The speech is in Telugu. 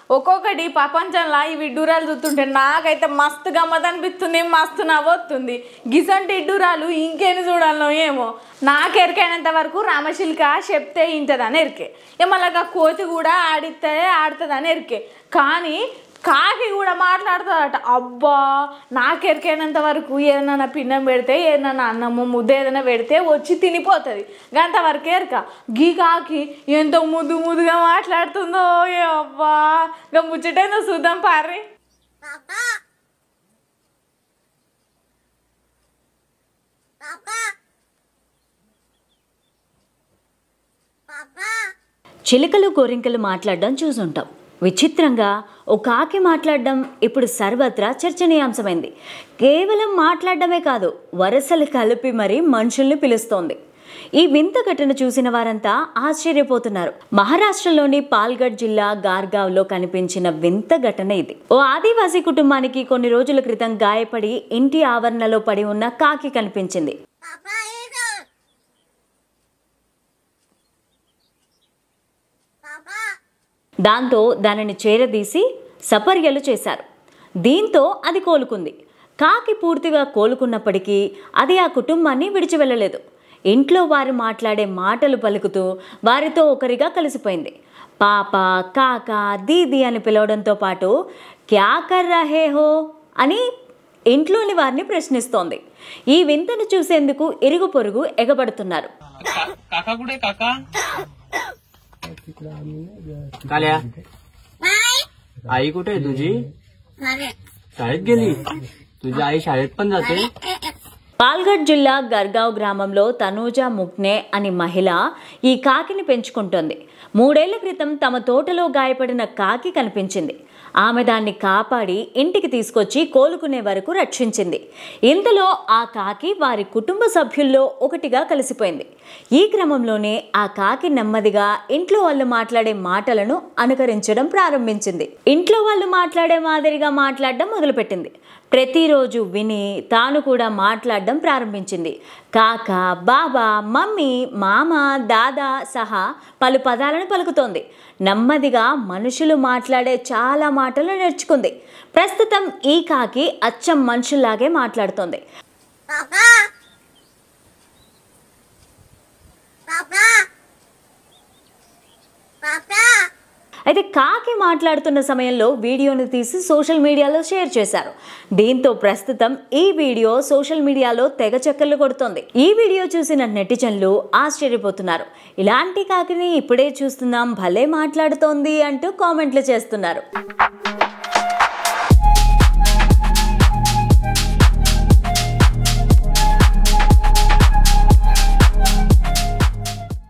ఒక్కొక్కటి ప్రపంచంలో ఈ విడ్డూరాలు చూస్తుంటే నాకైతే మస్తు గమ్మత్ అనిపిస్తుంది, మస్తు నవ్వొస్తుంది. గిసంటి ఇడ్డూరాలు ఇంకేమి చూడాలనో ఏమో. నాకు ఎరికైనంత వరకు రామశిల్క చెప్తే ఇంటదని ఎరికే, మళ్ళీ కోతి కూడా ఆడితే ఆడుతుందని ఎరికే. కానీ కాకి కూడా మాట్లాడుతుందట. అబ్బా, నాకు ఎరికైనంత వరకు ఏదైనా పిన్నం పెడితే, ఏదైనా అన్నము ముద్ద ఏదైనా పెడితే వచ్చి తినిపోతుంది, అంతవరకు ఎరక. గీ కాకి ఎంతో ముద్దుగా మాట్లాడుతుందో. అబ్బా, ఇంకా ముచ్చటేందో చూద్దాం పారి. చిలుకలు గోరింకలు మాట్లాడడం చూసుంటాం. విచిత్రంగా ఓ కాకి మాట్లాడడం ఇప్పుడు సర్వత్రా చర్చనీయాంశమైంది. కేవలం మాట్లాడడమే కాదు, వరసలు కలిపి మరీ మనుషుల్ని పిలుస్తోంది. ఈ వింత ఘటన చూసిన వారంతా ఆశ్చర్యపోతున్నారు. మహారాష్ట్రలోని పాల్గఢ్ జిల్లా గార్గావ్లో కనిపించిన వింత ఘటన ఇది. ఓ ఆదివాసీ కుటుంబానికి కొన్ని రోజుల క్రితం గాయపడి ఇంటి ఆవరణలో పడి ఉన్న కాకి కనిపించింది. దాంతో దానిని చేరదీసి సపర్యలు చేశారు. దీంతో అది కోలుకుంది. కాకి పూర్తిగా కోలుకున్నప్పటికీ అది ఆ కుటుంబాన్ని విడిచి వెళ్ళలేదు. ఇంట్లో వారు మాట్లాడే మాటలు పలుకుతూ వారితో ఒకరిగా కలిసిపోయింది. పాప, కాక, దీది అని పిలవడంతో పాటు క్యా కర్ రహే హో అని ఇంట్లోని వారిని ప్రశ్నిస్తోంది. ఈ వింతను చూసేందుకు ఇరుగు పొరుగు ఎగబడుతున్నారు. काल्या आई कुठे आहे तुझी? शाळेत गेली? तुझी आई शाळेत पण जाते? పాల్గఢ్ జిల్లా గర్గావ్ గ్రామంలో తనూజా ముగ్నే అని మహిళ ఈ కాకిని పెంచుకుంటోంది. 3 ఏళ్ల క్రితం తమ తోటలో గాయపడిన కాకి కనిపించింది. ఆమె దాన్ని కాపాడి ఇంటికి తీసుకొచ్చి కోలుకునే వరకు రక్షించింది. ఇంతలో ఆ కాకి వారి కుటుంబ సభ్యుల్లో ఒకటిగా కలిసిపోయింది. ఈ క్రమంలోనే ఆ కాకి నెమ్మదిగా ఇంట్లో వాళ్ళు మాట్లాడే మాటలను అనుకరించడం ప్రారంభించింది. ఇంట్లో వాళ్ళు మాట్లాడే మాదిరిగా మాట్లాడడం మొదలుపెట్టింది. ప్రతిరోజు విని తాను కూడా మాట్లాడడం ప్రారంభించింది. కాక, బాబా, మమ్మీ, మామ, దాదా సహా పలు పదాలను పలుకుతోంది. నెమ్మదిగా మనుషులు మాట్లాడే చాలా మాటలు నేర్చుకుంది. ప్రస్తుతం ఈ కాకి అచ్చం మనుషుల్లాగే మాట్లాడుతోంది. అయితే కాకి మాట్లాడుతున్న సమయంలో వీడియోను తీసి సోషల్ మీడియాలో షేర్ చేశారు. దీంతో ప్రస్తుతం ఈ వీడియో సోషల్ మీడియాలో తెగ చక్కర్లు కొడుతోంది. ఈ వీడియో చూసిన నెటిజన్లు ఆశ్చర్యపోతున్నారు. ఇలాంటి కాకిని ఇప్పుడే చూస్తున్నాం, భలే మాట్లాడుతోంది అంటూ కామెంట్లు చేస్తున్నారు.